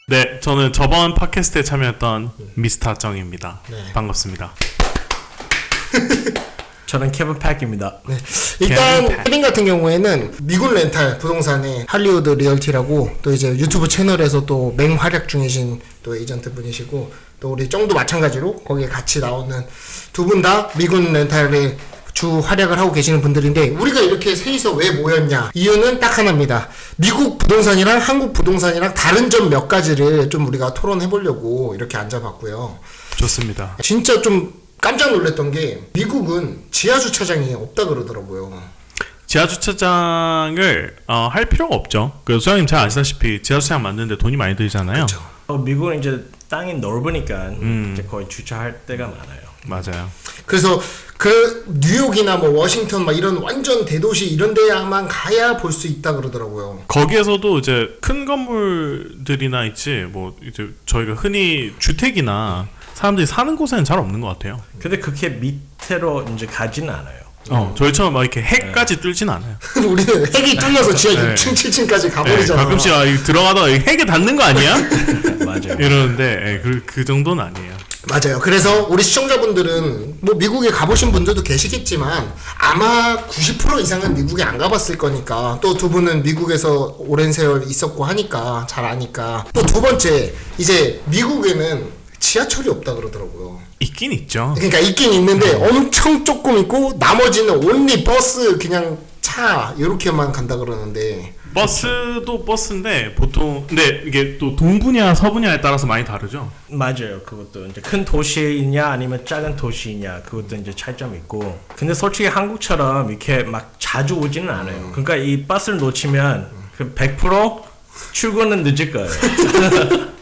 네, 저는 저번 팟캐스트에 참여했던 미스터 정입니다. 네. 반갑습니다. 저는 케빈 팩입니다. 네. 일단 케빈 같은 경우에는 미국 렌탈 부동산의 할리우드 리얼티라고 또 이제 유튜브 채널에서 또 맹활약 중이신 또 에이전트 분이시고 또 우리 정도 마찬가지로 거기에 같이 나오는 두 분 다 미국 렌탈의 주 활약을 하고 계시는 분들인데 우리가 이렇게 셋이서 왜 모였냐 이유는 딱 하나입니다. 미국 부동산이랑 한국 부동산이랑 다른 점 몇 가지를 좀 우리가 토론해 보려고 이렇게 앉아봤고요. 좋습니다. 진짜 좀 깜짝 놀랐던 게 미국은 지하 주차장이 없다 그러더라고요. 지하 주차장을 할 필요가 없죠. 그 소장님 잘 아시다시피 지하 주차장 만드는데 돈이 많이 들잖아요. 그렇죠. 미국은 이제 땅이 넓으니까 이제 거의 주차할 데가 많아요. 맞아요. 그래서 그 뉴욕이나 뭐 워싱턴 막 이런 완전 대도시 이런 데야만 가야 볼 수 있다 그러더라고요. 거기에서도 이제 큰 건물들이나 있지 뭐 이제 저희가 흔히 주택이나 사람들이 사는 곳에는 잘 없는 것 같아요. 근데 그렇게 밑으로 이제 가지는 않아요. 저희처럼 막 이렇게 핵까지 뚫진 않아요. 우리는 핵이 뚫려서 지하 네. 6층, 7층까지 네, 가버리잖아. 가끔씩 들어가다가 핵에 닿는 거 아니야? 맞아요. 이러는데 그 정도는 아니에요. 맞아요. 그래서 우리 시청자분들은 뭐 미국에 가보신 분들도 계시겠지만 아마 90% 이상은 미국에 안 가봤을 거니까 또 두 분은 미국에서 오랜 세월 있었고 하니까 잘 아니까 또 두 번째 이제 미국에는 지하철이 없다 그러더라고요. 있긴 있죠. 그러니까 있긴 있는데 엄청 조금 있고 나머지는 온리 버스 그냥 차 이렇게만 간다 그러는데 버스도 버스인데 보통 근데 이게 또 동분야 서분야에 따라서 많이 다르죠. 맞아요. 그것도 이제 큰 도시이냐 아니면 작은 도시이냐 그것도 이제 차이점이 있고. 근데 솔직히 한국처럼 이렇게 막 자주 오지는 않아요. 그러니까 이 버스를 놓치면 그 100% 출근은 늦을 거예요.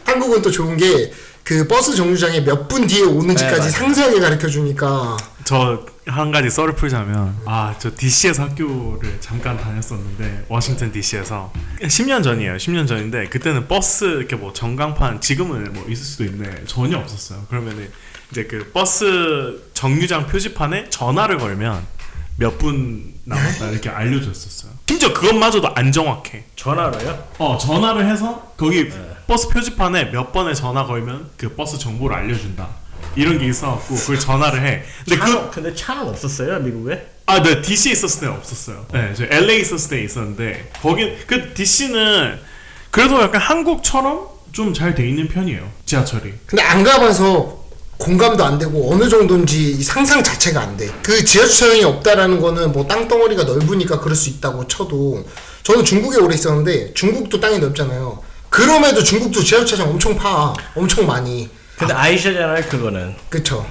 한국은 또 좋은 게 그 버스 정류장에 몇 분 뒤에 오는지까지 네, 상세하게 가르쳐 주니까 저 한 가지 썰을 풀자면 저 DC에서 학교를 잠깐 다녔었는데 워싱턴 DC에서 10년 전이에요. 10년 전인데 그때는 버스 이렇게 뭐 전광판 지금은 뭐 있을 수도 있는데 전혀 없었어요. 그러면은 이제 그 버스 정류장 표지판에 전화를 걸면 몇 분 남았다 이렇게 알려줬었어요. 심지어 그것마저도 안 정확해. 전화로요? 전화를 해서 거기 버스 표지판에 몇 번에 전화 걸면 그 버스 정보를 알려준다. 이런 게 있어갖고 그걸 전화를 해. 근데 근데 차는 없었어요 미국에? 네, DC 있었을 때는 없었어요. 네, 저 LA 있었을 때 있었는데 거기 그 DC는 그래도 약간 한국처럼 좀 잘 돼 있는 편이에요. 지하철이. 근데 안 가봐서 공감도 안 되고 어느 정도인지 상상 자체가 안 돼. 그 지하 주차장이 없다라는 거는 뭐 땅덩어리가 넓으니까 그럴 수 있다고 쳐도 저는 중국에 오래 있었는데 중국도 땅이 넓잖아요. 그럼에도 중국도 지하 주차장 엄청 엄청 많이. 근데 아시잖아요 그거는. 그쵸.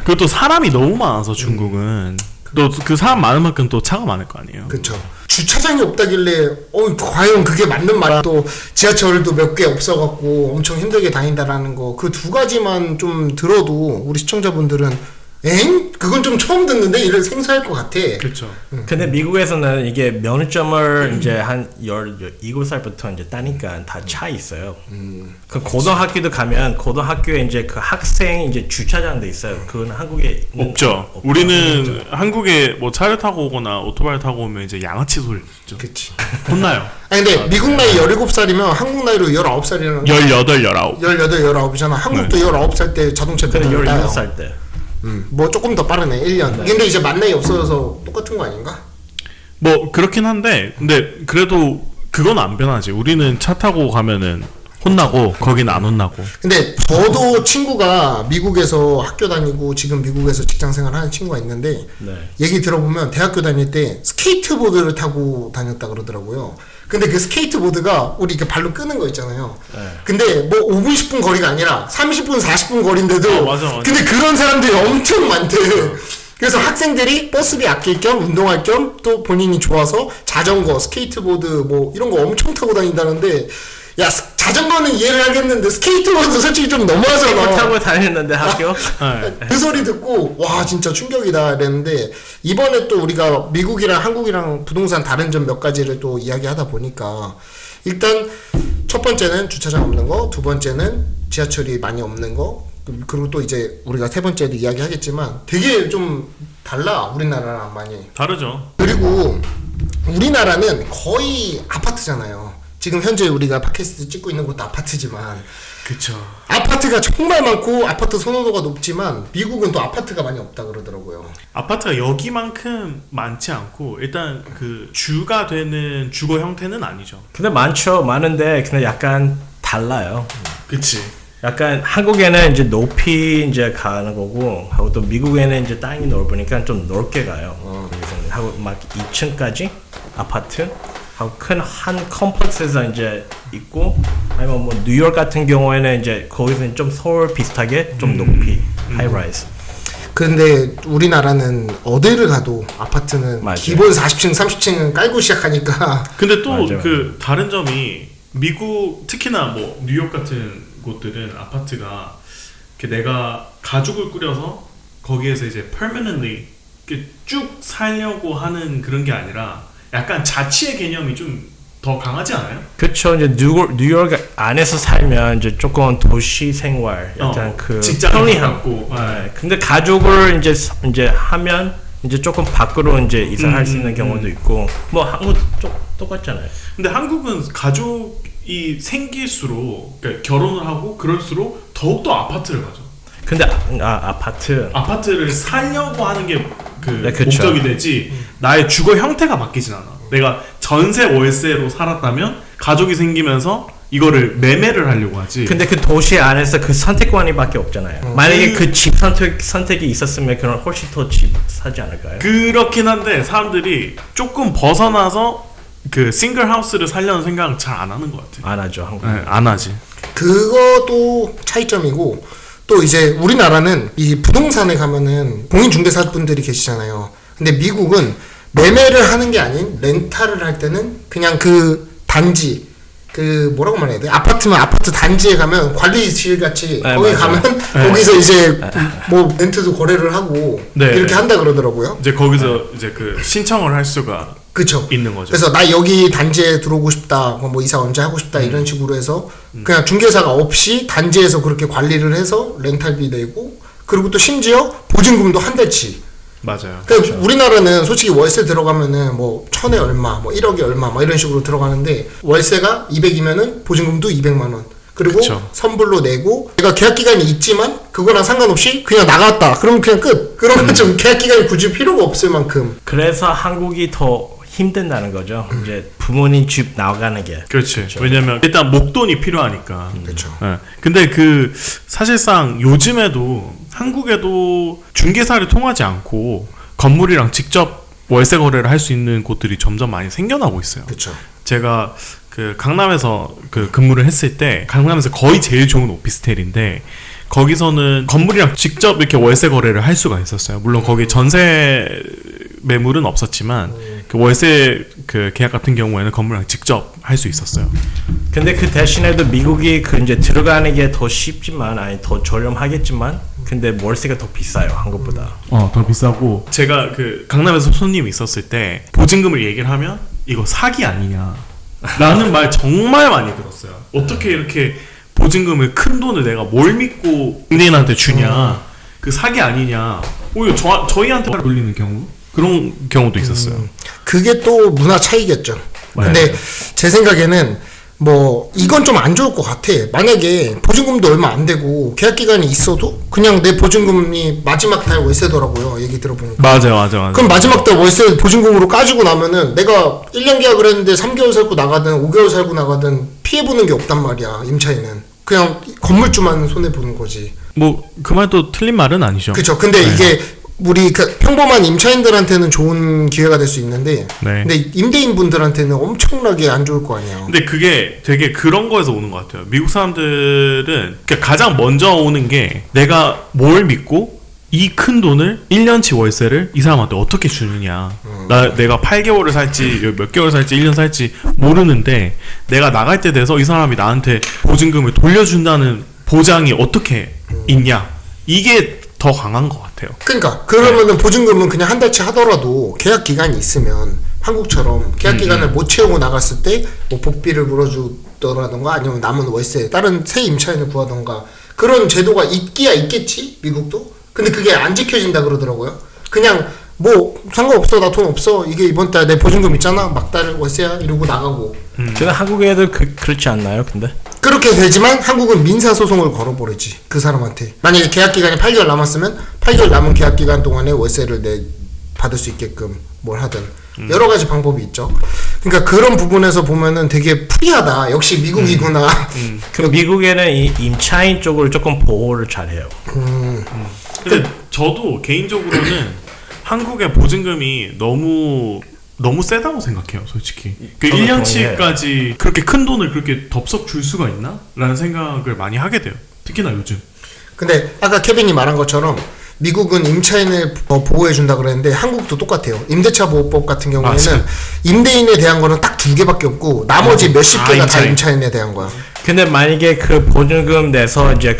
그것도 사람이 너무 많아서 중국은 또 그 사람 많은 만큼 또 차가 많을 거 아니에요. 그쵸. 주차장이 없다길래 과연 그게 맞는 말이야. 또 지하철도 몇 개 없어갖고 엄청 힘들게 다닌다라는 거 그 두 가지만 좀 들어도 우리 시청자분들은 엥? 그건 좀 처음 듣는데 이를 생소할 것 같아. 그렇죠. 근데 미국에서는 이게 면허점을 이제 한 17살부터 이제 따니까 다 차 있어요. 그 고등학교도 가면 고등학교에 이제 그 학생 이제 주차장도 있어요. 그건 한국에 없죠. 우리는 한국에 뭐 차를 타고 오거나 오토바이 타고 오면 이제 양아치 소리 듣죠. 그치. 혼나요. 아니 근데 미국 나이 17살이면 한국 나이로 19살이라는 18, 19. 18, 19이잖아. 한국도 19살 때 자동차 근데 면허를 따요. 17살 때. 뭐 조금 더 빠르네. 1년. 근데 이제 만 나이 없어져서 똑같은 거 아닌가? 뭐 그렇긴 한데 근데 그래도 그건 안 변하지. 우리는 차 타고 가면은 혼나고 거기는 안 혼나고. 근데 저도 친구가 미국에서 학교 다니고 지금 미국에서 직장 생활하는 친구가 있는데 얘기 들어보면 대학교 다닐 때 스케이트보드를 타고 다녔다 그러더라고요. 근데 그 스케이트보드가 우리 이렇게 발로 끄는 거 있잖아요. 근데 뭐 5분 10분 거리가 아니라 30분 40분 거리인데도 맞아. 근데 그런 사람들이 엄청 많대. 그래서 학생들이 버스비 아낄 겸 운동할 겸 또 본인이 좋아서 자전거, 스케이트보드 뭐 이런 거 엄청 타고 다닌다는데 야 자전거는 이해를 하겠는데 스케이트보드 솔직히 좀 너무하잖아. 타고 다녔는데 학교. 그 소리 듣고 와 진짜 충격이다 이랬는데 이번에 또 우리가 미국이랑 한국이랑 부동산 다른 점 몇 가지를 또 이야기하다 보니까 일단 첫 번째는 주차장 없는 거, 두 번째는 지하철이 많이 없는 거, 그리고 또 이제 우리가 세 번째도 이야기하겠지만 되게 좀 달라 우리나라랑 많이. 다르죠. 그리고 우리나라는 거의 아파트잖아요. 지금 현재 우리가 팟캐스트 찍고 있는 곳도 아파트지만 그쵸. 아파트가 정말 많고 아파트 선호도가 높지만 미국은 또 아파트가 많이 없다 그러더라고요. 아파트가 여기만큼 많지 않고 일단 그 주가 되는 주거 형태는 아니죠. 근데 많은데 근데 약간 달라요. 그치. 약간 한국에는 이제 높이 이제 가는 거고 하고 또 미국에는 이제 땅이 넓으니까 좀 넓게 가요. 거기서는 하고 막 2층까지 아파트 하고 큰 한 컴플렉스에서 이제 있고 아니면 뭐 뉴욕 같은 경우에는 이제 거기서는 좀 서울 비슷하게 좀 높이 하이라이즈. 근데 우리나라는 어디를 가도 아파트는 맞아요. 기본 40층, 30층은 깔고 시작하니까. 근데 또 맞아요. 그 다른 점이 미국 특히나 뭐 뉴욕 같은 곳들은 아파트가 이렇게 내가 가족을 꾸려서 거기에서 이제 permanently 이렇게 쭉 살려고 하는 그런 게 아니라 약간 자취의 개념이 좀 더 강하지 않아요? 그렇죠. 이제 뉴욕 안에서 살면 이제 조금 도시 생활 약간 그 직장을 편리함. 갖고 네. 근데 가족을 이제 하면 이제 조금 밖으로 이제 이사할 수 있는 경우도 있고 뭐 한국 똑같잖아요. 근데 한국은 가족이 생길수록 그러니까 결혼을 하고 그럴수록 더욱더 아파트를 가죠. 근데 아파트를 살려고 하는 게 그 네, 그쵸. 목적이 되지 나의 주거 형태가 바뀌진 않아. 내가 전세 월세로 살았다면 가족이 생기면서 이거를 매매를 하려고 하지. 근데 그 도시 안에서 그 선택권이밖에 없잖아요. 만약에 그 집 선택이 있었으면 그럼 훨씬 더 집 사지 않을까요? 그렇긴 한데 사람들이 조금 벗어나서 그 싱글 하우스를 살려는 생각은 잘 안 하는 것 같아. 안 하죠, 한국. 네, 안 하지. 그것도 차이점이고 또 이제 우리나라는 이 부동산에 가면은 공인중개사분들이 계시잖아요. 근데 미국은 매매를 하는 게 아닌 렌탈을 할 때는 그냥 그 단지 그 뭐라고 말해야 돼? 아파트면 아파트 단지에 가면 관리실 같이 네, 거기 맞아요. 가면 거기서 이제 뭐 렌트도 거래를 하고 네, 이렇게 네. 한다 그러더라고요. 이제 거기서 이제 그 신청을 할 수가 그쵸. 있는 거죠. 그래서 나 여기 단지에 들어오고 싶다, 뭐 이사 언제 하고 싶다 이런 식으로 해서 그냥 중개사가 없이 단지에서 그렇게 관리를 해서 렌탈비 내고 그리고 또 심지어 보증금도 한 달치. 맞아요. 그러니까 우리나라는 솔직히 월세 들어가면은 뭐 1,000에 얼마, 뭐 1억에 얼마, 뭐 이런 식으로 들어가는데 월세가 200이면은 보증금도 200만 원. 그리고 그쵸. 선불로 내고 내가 계약 기간이 있지만 그거랑 상관없이 그냥 나갔다. 그러면 그냥 끝. 그런 좀 계약 기간이 굳이 필요가 없을 만큼. 그래서 한국이 더 힘든다는 거죠. 이제 부모님 집 나가는 게. 그렇지. 왜냐면 일단 목돈이 필요하니까. 그렇죠. 예. 근데 그 사실상 요즘에도 한국에도 중개사를 통하지 않고 건물이랑 직접 월세 거래를 할 수 있는 곳들이 점점 많이 생겨나고 있어요. 그렇죠. 제가 그 강남에서 그 근무를 했을 때 강남에서 거의 제일 좋은 오피스텔인데 거기서는 건물이랑 직접 이렇게 월세 거래를 할 수가 있었어요. 물론 거기 전세 매물은 없었지만 그 월세 그 계약 같은 경우에는 건물이랑 직접 할 수 있었어요. 근데 그 대신에도 미국이 그 이제 들어가는 게 더 쉽지만 아니 더 저렴하겠지만 근데 월세가 더 비싸요 한국보다. 더 비싸고 제가 그 강남에서 손님이 있었을 때 보증금을 얘기를 하면 이거 사기 아니냐 라는 말 정말 많이 들었어요. 어떻게 이렇게 보증금을 큰 돈을 내가 뭘 믿고 은행한테 주냐 그 사기 아니냐 오히려 저희한테 돌리는 경우 그런 경우도 있었어요. 그게 또 문화 차이겠죠. 근데 네. 제 생각에는 뭐 이건 좀 안 좋을 것 같아. 만약에 보증금도 얼마 안 되고 계약 기간이 있어도 그냥 내 보증금이 마지막 달 월세더라고요. 얘기 들어보니까. 맞아요. 그럼 마지막 달 월세 보증금으로 까지고 나면은 내가 1년 계약을 했는데 3개월 살고 나가든 5개월 살고 나가든 피해보는 게 없단 말이야. 임차인은. 그냥 건물주만 손해보는 거지. 뭐 그 말도 틀린 말은 아니죠. 그쵸. 근데 이게 우리 그 평범한 임차인들한테는 좋은 기회가 될 수 있는데 네. 근데 임대인분들한테는 엄청나게 안 좋을 거 아니에요. 근데 그게 되게 그런 거에서 오는 것 같아요. 미국 사람들은 그러니까 가장 먼저 오는 게 내가 뭘 믿고 이 큰 돈을 1년치 월세를 이 사람한테 어떻게 주느냐. 내가 8개월을 살지 몇 개월 살지 1년 살지 모르는데 내가 나갈 때 돼서 이 사람이 나한테 보증금을 돌려준다는 보장이 어떻게 있냐. 이게 더 강한 것 같아요. 그러니까 그러면은 보증금은 그냥 한 달치 하더라도 계약 기간이 있으면 한국처럼 계약 기간을 못 채우고 나갔을 때 뭐 복비를 물어주더라던가 아니면 남은 월세 다른 새 임차인을 구하던가 그런 제도가 있기야 있겠지 미국도. 근데 그게 안 지켜진다 그러더라고요. 그냥 뭐 상관없어 나 돈 없어 이게 이번 달 내 보증금 있잖아 막달 월세야 이러고 나가고 근데 한국 애들 그렇지 않나요? 근데 그렇게 되지만 한국은 민사소송을 걸어버리지 그 사람한테. 만약에 계약기간이 8개월 남았으면 8개월 남은 계약기간 동안에 월세를 받을 수 있게끔 뭘 하든 여러 가지 방법이 있죠. 그러니까 그런 부분에서 보면은 되게 프리하다. 역시 미국이구나. 그 미국에는 이 임차인 쪽을 조금 보호를 잘해요. 근데 저도 개인적으로는 한국의 보증금이 너무 세다고 생각해요, 솔직히. 그 저도 1년치까지 그렇게 큰 돈을 그렇게 덥석 줄 수가 있나? 라는 생각을 많이 하게 돼요. 특히나 요즘. 근데 아까 케빈이 말한 것처럼 미국은 임차인을 보호해준다 그랬는데 한국도 똑같아요. 임대차 보호법 같은 경우에는 맞아. 임대인에 대한 거는 딱 2개밖에 없고 나머지 몇십 개가 다 임차인. 임차인에 대한 거야. 근데 만약에 그 보증금 내서 이제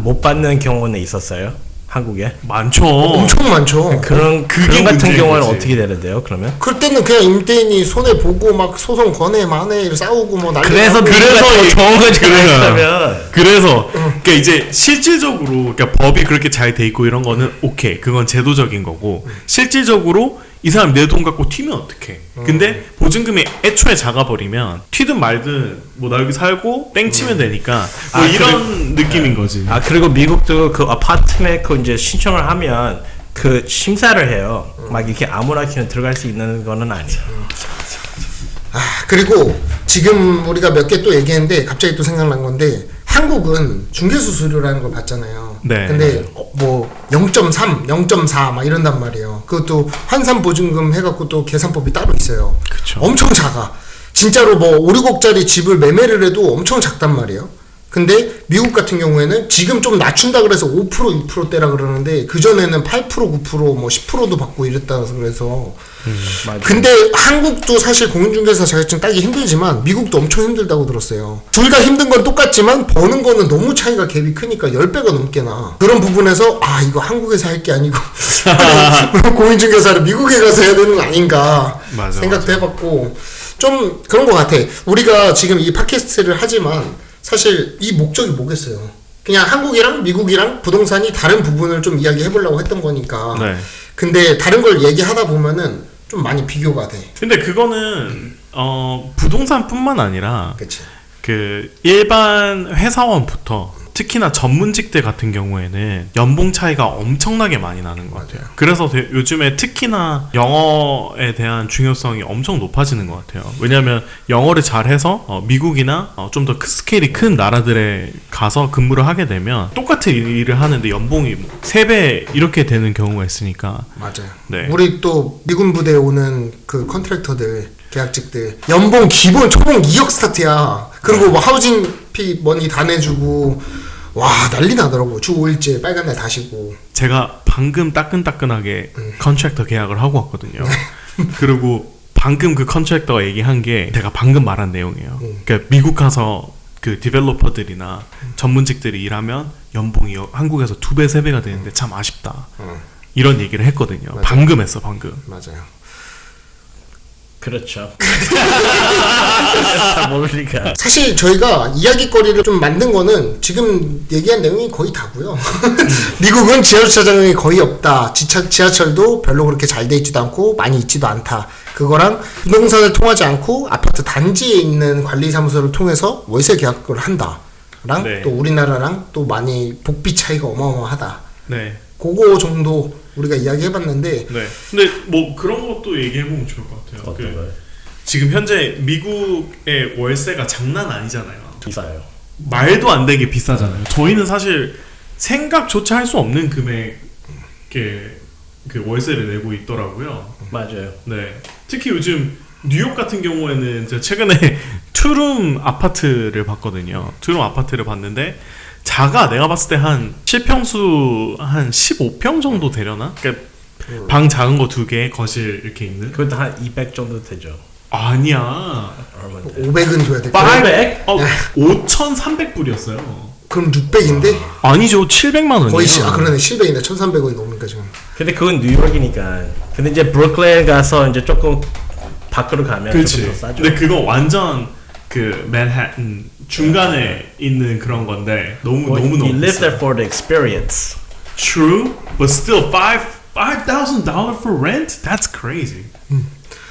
못 받는 경우는 있었어요? 한국에? 많죠. 엄청 많죠. 그런 그게 같은 문제인 경우는 거지. 어떻게 되는데요? 그러면? 그럴 때는 그냥 임대인이 손해 보고 막 소송 거네 마네 싸우고 뭐 난리 그래서 나고. 그래서 더 좋은 거지 그러면. 그래서 그러니까 이제 실질적으로 그러니까 법이 그렇게 잘 돼 있고 이런 거는 오케이. 그건 제도적인 거고 실질적으로 이 사람 내 돈 갖고 튀면 어떡해. 근데 보증금이 애초에 작아버리면 튀든 말든 뭐 나 여기 살고 땡 치면 되니까 뭐 이런 느낌인 거지. 아 그리고 미국도 그 아파트에 그 이제 신청을 하면 그 심사를 해요. 막 이렇게 아무나 그냥 들어갈 수 있는 거는 아니에요. 그리고 지금 우리가 몇 개 또 얘기했는데 갑자기 또 생각난 건데 한국은 중개수수료라는 걸 받잖아요. 네. 근데 뭐 0.3, 0.4 막 이런단 말이에요. 그것도 환산 보증금 해갖고 또 계산법이 따로 있어요. 그쵸. 엄청 작아. 진짜로 뭐 5, 6억짜리 집을 매매를 해도 엄청 작단 말이에요. 근데 미국 같은 경우에는 지금 좀 낮춘다 그래서 5% 6%대라 그러는데 그전에는 8% 9% 뭐 10%도 받고 이랬다 그래서 맞아요. 근데 한국도 사실 공인중개사 자격증 따기 힘들지만 미국도 엄청 힘들다고 들었어요. 둘 다 힘든 건 똑같지만 버는 거는 너무 차이가 갭이 크니까 10배가 넘게 나. 그런 부분에서 아 이거 한국에서 할 게 아니고 공인중개사를 미국에 가서 해야 되는 거 아닌가 맞아, 생각도 맞아. 해봤고 좀 그런 것 같아. 우리가 지금 이 팟캐스트를 하지만 사실 이 목적이 뭐겠어요. 그냥 한국이랑 미국이랑 부동산이 다른 부분을 좀 이야기해보려고 했던 거니까. 네. 근데 다른 걸 얘기하다 보면은 좀 많이 비교가 돼. 근데 그거는 부동산뿐만 아니라 그치. 그 일반 회사원부터 특히나 전문직들 같은 경우에는 연봉 차이가 엄청나게 많이 나는 것 같아요. 그래서 요즘에 특히나 영어에 대한 중요성이 엄청 높아지는 것 같아요. 왜냐하면 영어를 잘해서 미국이나 좀 더 스케일이 큰 나라들에 가서 근무를 하게 되면 똑같은 일을 하는데 연봉이 3배 이렇게 되는 경우가 있으니까. 맞아요. 네. 우리 또 미군 부대에 오는 그 컨트랙터들, 계약직들 연봉 기본 초봉 2억 스타트야. 그리고 뭐 하우징 피 머니 다 내주고 와 난리 나더라고. 주 5일째 빨간 날 다 쉬고. 제가 방금 따끈따끈하게 컨트랙터 계약을 하고 왔거든요. 그리고 방금 그 컨트랙터가 얘기한 게 제가 방금 말한 내용이에요. 그러니까 미국 가서 그 디벨로퍼들이나 전문직들이 일하면 연봉이 한국에서 2배, 3배가 되는데 참 아쉽다. 이런 얘기를 했거든요. 맞아요. 방금 했어, 방금. 맞아요. 그렇죠. 다 모르니까. 사실 저희가 이야기거리를 좀 만든 거는 지금 얘기한 내용이 거의 다고요. 미국은 지하주차장이 거의 없다. 지하철도 별로 그렇게 잘 돼 있지도 않고 많이 있지도 않다. 그거랑 부동산을 통하지 않고 아파트 단지에 있는 관리사무소를 통해서 월세 계약을 한다. 랑 네. 또 우리나라랑 또 많이 복비 차이가 어마어마하다. 네. 그거 정도 우리가 이야기해봤는데 네. 근데 뭐 그런 것도 얘기해보면 좋을 것 같아요. 어떤 거요? 지금 현재 미국의 월세가 장난 아니잖아요. 비싸요. 말도 안 되게 비싸잖아요. 저희는 사실 생각조차 할 수 없는 금액의 그 월세를 내고 있더라고요. 맞아요. 네. 특히 요즘 뉴욕 같은 경우에는 제가 최근에 투룸 아파트를 봤거든요. 투룸 아파트를 봤는데 자가 내가 봤을 때 한 실평수 한 15평 정도 되려나? 그러니까 방 작은 거 2개, 거실 이렇게 있는? 그것도 한 200 정도 되죠. 아니야. 얼마인데? 500은 줘야 돼. 500? 5,300불이었어요. 그럼 600인데? 아니죠. 700만 원이에요. 거의 그러네 700인데 1,300원이 넘으니까 지금. 근데 그건 뉴욕이니까. 근데 이제 브루클린 가서 이제 조금 밖으로 가면 그렇지. 조금 더 싸죠. 근데 그거 완전 그 맨해튼 중간에 있는 그런 건데 너무 You live 비싸. there for the experience. True, but still $5,000 for rent? That's crazy.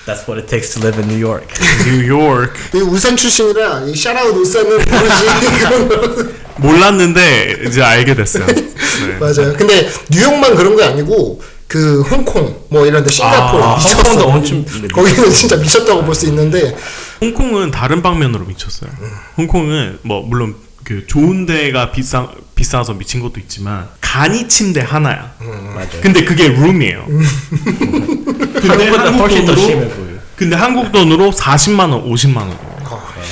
That's what it takes to live in New York. New York. 이 울산 출신이라 이 샤라웃 울산은 모르지 그런 거. 몰랐는데 이제 알게 됐어요. 네. 맞아요. 근데 뉴욕만 그런 게 아니고 그 홍콩 뭐 이런데 싱가포르 미쳤어. 홍콩도 엄청 거기는 진짜 미쳤다고 볼 수 있는데 홍콩은 다른 방면으로 미쳤어요. 홍콩은 뭐 물론 그 좋은 데가 비싸서 미친 것도 있지만 간이 침대 하나야. 맞아요. 근데 그게 룸이에요. 근데 한국보다 훨씬 더 심해 보여요. 근데 한국 돈으로 40만 원, 50만 원.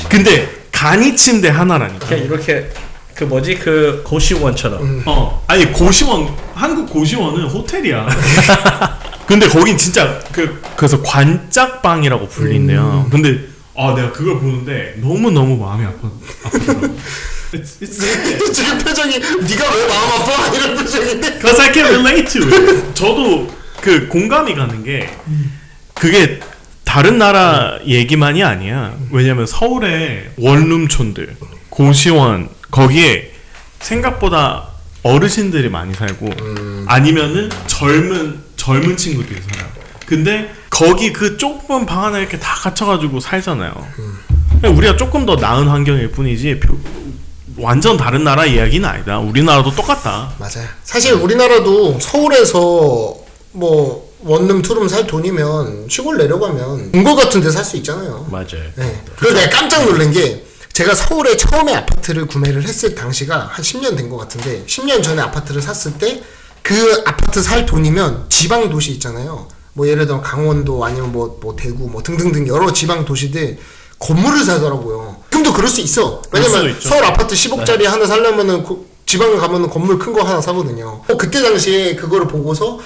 근데 간이 침대 하나라니까. 그냥 이렇게 그 뭐지 그 고시원처럼. 아니 고시원 한국 고시원은 호텔이야. 근데 거긴 진짜 그래서 관짝방이라고 불린대요. 근데 내가 그걸 보는데 너무 마음이 아프더라고. It's 지금 표정이 네가 왜 마음 아파 이런 표정인데. Cause I can relate to it. 저도 그 공감이 가는 게 그게 다른 나라 얘기만이 아니야. 왜냐면 서울의 원룸촌들, 고시원 거기에 생각보다 어르신들이 많이 살고 아니면은 젊은 친구들이 살아요. 근데 거기 그 좁은 방 하나 이렇게 다 갇혀가지고 살잖아요. 우리가 조금 더 나은 환경일 뿐이지 완전 다른 나라 이야기는 아니다. 우리나라도 똑같다. 맞아요. 사실 우리나라도 서울에서 뭐 원룸 투룸 살 돈이면 시골 내려가면 궁궐 같은 데 살 수 있잖아요. 맞아요. 네. 그리고 내가 깜짝 놀란 게 제가 서울에 처음에 아파트를 구매를 했을 당시가 한 10년 된 것 같은데 10년 전에 아파트를 샀을 때 그 아파트 살 돈이면 지방 도시 있잖아요. 뭐 예를 들어 강원도 아니면 뭐 대구 뭐 등등등 여러 지방 도시들 건물을 사더라고요. 지금도 그럴 수 있어. 왜냐면 서울 아파트 10억짜리 하나 살려면은 지방에 가면은 건물 큰 거 하나 사거든요. 그때 당시에 그거를 보고서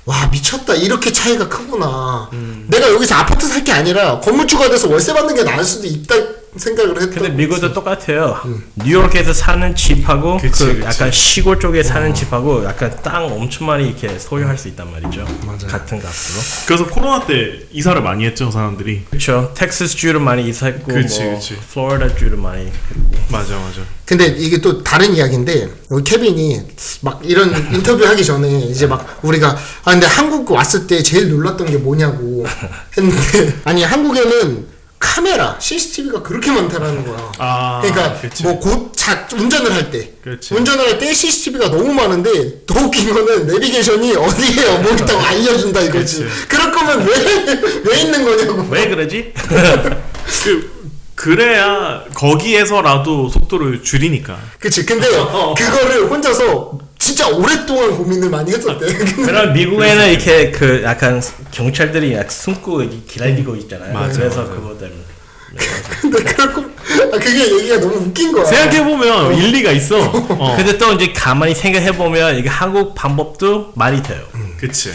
와 미쳤다 이렇게 차이가 크구나. 내가 여기서 아파트 살 게 아니라 건물 추가돼서 월세 받는 게 나을 수도 있다 생각을 했던. 근데 미국도 똑같아요. 뉴욕에서 사는 집하고 그치. 약간 시골 쪽에 사는 집하고 약간 땅 엄청 많이 이렇게 소유할 수 있단 말이죠. 맞아요. 같은 값으로. 그래서 코로나 때 이사를 많이 했죠 사람들이. 그렇죠. 텍사스 주를 많이 이사했고 그치, 뭐 그치. 플로리다 주를 많이 했고. 맞아. 근데 이게 또 다른 이야기인데 우리 케빈이 막 이런 인터뷰 하기 전에 이제 막 우리가 근데 한국 왔을 때 제일 놀랐던 게 뭐냐고 했는데 아니 한국에는 카메라 CCTV가 그렇게 많다라는 거야. 그러니까 그치. 뭐 곧 운전을 할 때 그치. 운전을 할 때 CCTV가 너무 많은데 더 웃긴 거는 내비게이션이 어디에 뭐 있다고 알려준다 이거지. 그치. 그럴 거면 왜 있는 거냐고. 왜 그러지? 그래야 거기에서라도 속도를 줄이니까. 그치. 근데 그거를 혼자서 진짜 오랫동안 고민을 많이 했었대. 그럼 미국에는 이렇게 그 약간 경찰들이 약 숨고 이렇게 기다리고 있잖아요. 맞아, 그래서 맞아. 그거 때문에. 근데 그게 얘기가 너무 웃긴 거야. 생각해보면 일리가 있어. 근데 또 이제 가만히 생각해보면 이게 한국 방법도 말이 돼요. 그치.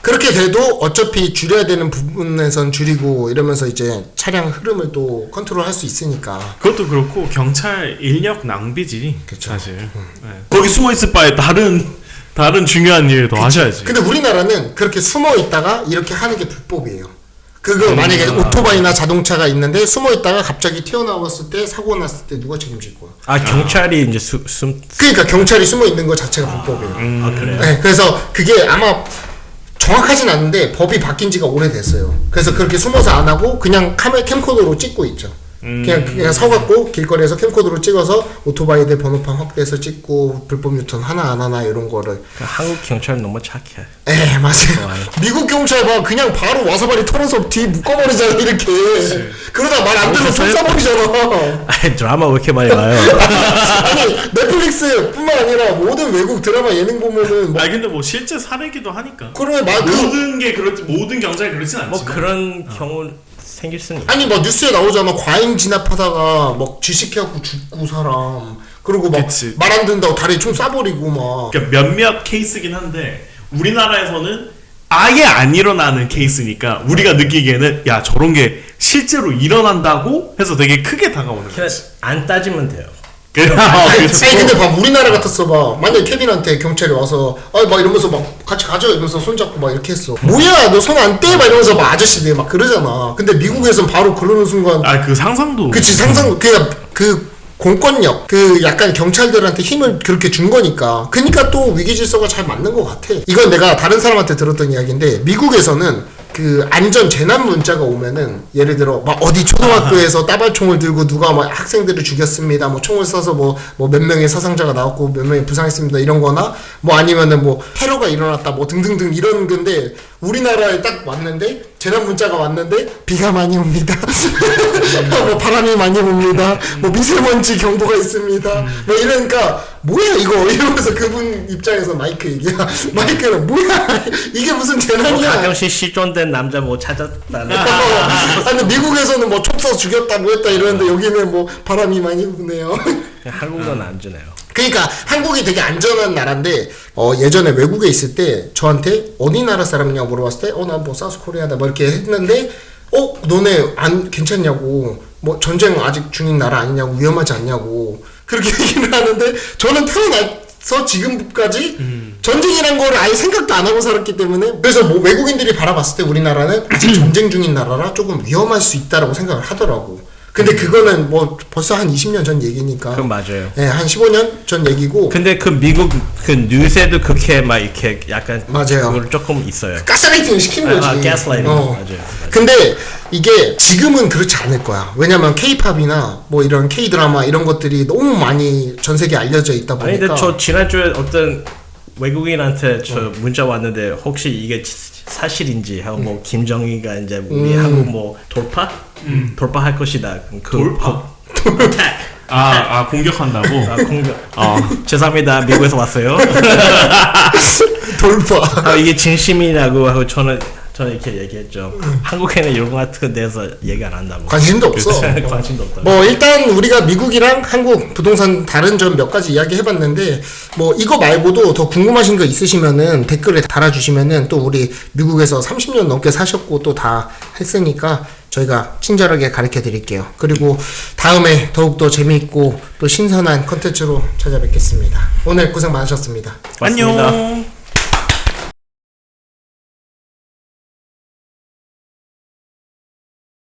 그렇게 돼도 어차피 줄여야 되는 부분에선 줄이고 이러면서 이제 차량 흐름을 또 컨트롤할 수 있으니까. 그것도 그렇고 경찰 인력 낭비지. 그쵸. 사실. 네. 거기 숨어 있을 바에 다른 중요한 일 더 하셔야지. 근데 우리나라는 그렇게 숨어 있다가 이렇게 하는 게 불법이에요. 그거 만약에 오토바이나 자동차가 있는데 숨어 있다가 갑자기 튀어나왔을 때 사고 났을 때 누가 책임질 거야? 경찰이 이제 그러니까 경찰이 숨어 있는 거 자체가 불법이에요. 그래요? 네, 그래서 그게 아마 정확하진 않은데 법이 바뀐 지가 오래됐어요. 그래서 그렇게 숨어서 안 하고 그냥 캠코더로 찍고 있죠. 그냥 서갖고 길거리에서 캠코더로 찍어서 오토바이들 번호판 확대해서 찍고 불법 유턴 하나 안 하나 이런 거를. 한국 경찰 너무 착해. 에 맞아요. 미국 경찰 봐 그냥 바로 와사바리 털어서 뒤 묶어버리잖아 이렇게. 그러다 말 안 들으면 손 싸버리잖아. 아니 드라마 왜 이렇게 많이 봐요? 아니 넷플릭스뿐만 아니라 모든 외국 드라마 예능 보면은 뭐 아니 근데 뭐 실제 사례기도 하니까. 그래 모든 경찰이 그렇진 않지만. 뭐 그런 경우 생길 수는 있어. 아니 막 뉴스에 나오잖아. 과잉 진압하다가 막 질식해갖고 죽고 사람. 그리고 막 말 안 듣는다고 다리에 총 쏴버리고 막. 그러니까 몇몇 케이스긴 한데 우리나라에서는 아예 안 일어나는 케이스니까 우리가 느끼기에는 야 저런 게 실제로 일어난다고 해서 되게 크게 다가오는 그냥 거지. 안 따지면 돼요. 아니 근데 봐 우리나라 같았어 봐. 만약에 케빈한테 경찰이 와서 막 이러면서 막 같이 가자 이러면서 손잡고 막 이렇게 했어. 뭐야 너 손 안 떼? 막 이러면서 막 아저씨들 막 그러잖아. 근데 미국에선 바로 그러는 순간 그 상상도. 그치 상상 그냥 그 공권력, 그 약간 경찰들한테 힘을 그렇게 준 거니까. 그러니까 또 위기 질서가 잘 맞는 것 같아. 이건 내가 다른 사람한테 들었던 이야기인데 미국에서는 그 안전 재난 문자가 오면은 예를 들어 막 어디 초등학교에서 따발총을 들고 누가 막 학생들을 죽였습니다. 뭐 총을 쏴서 뭐 몇 명의 사상자가 나왔고 몇 명이 부상했습니다. 이런 거나 뭐 아니면은 뭐 테러가 일어났다 뭐 등등등 이런 건데 우리나라에 딱 왔는데 재난 문자가 왔는데 비가 많이 옵니다. 뭐 바람이 많이 옵니다. 뭐 미세먼지 경보가 있습니다. 뭐 이러니까 뭐야 이거 이러면서 그분 입장에서 마이크 얘기야. 마이크는 뭐야 이게 무슨 재난이야. 가끔씩 실종된 남자 뭐 찾았다는. 아니 미국에서는 뭐 촉서 죽였다 뭐 했다 이러는데 여기는 뭐 바람이 많이 부네요. 한국은 안 주네요. 그러니까 한국이 되게 안전한 나라인데 예전에 외국에 있을 때 저한테 어디 나라 사람이냐고 물어봤을 때 나 뭐 사우스 코리아다 뭐 이렇게 했는데 너네 안 괜찮냐고 뭐 전쟁 아직 중인 나라 아니냐고 위험하지 않냐고 그렇게 얘기를 하는데 저는 태어나서 지금까지 전쟁이란 거를 아예 생각도 안 하고 살았기 때문에 그래서 뭐 외국인들이 바라봤을 때 우리나라는 아직 전쟁 중인 나라라 조금 위험할 수 있다라고 생각을 하더라고. 근데 그거는 뭐 벌써 한 20년 전 얘기니까. 그건 맞아요. 네, 한 15년 전 얘기고. 근데 그 미국 그 뉴스에도 그렇게 막 이렇게 약간 맞아요. 그걸 조금 있어요. 가스라이팅을 시킨 거지. 가스라이팅. 맞아요. 근데 이게 지금은 그렇지 않을 거야. 왜냐면 K-팝이나 뭐 이런 K-드라마 이런 것들이 너무 많이 전 세계에 알려져 있다 보니까. 아니 근데 저 지난주에 어떤 외국인한테 저 문자 왔는데 혹시 이게 사실인지 하고 뭐 김정희가 이제 우리 한국 뭐 돌파할 것이다. 돌파? 공격한다고? 공격. 죄송합니다. 미국에서 왔어요. 돌파. 이게 진심이라고 하고 저는 이렇게 얘기했죠. 한국에는 이런 거 같은 데서 얘기 안 한다고. 관심도 없어. 관심도 없다. 뭐 일단 우리가 미국이랑 한국 부동산 다른 점 몇 가지 이야기 해봤는데 뭐 이거 말고도 더 궁금하신 거 있으시면은 댓글에 달아주시면은 또 우리 미국에서 30년 넘게 사셨고 또 다 했으니까 저희가 친절하게 가르쳐 드릴게요. 그리고 다음에 더욱더 재미있고 또 신선한 컨텐츠로 찾아뵙겠습니다. 오늘 고생 많으셨습니다. 맞습니다. 안녕.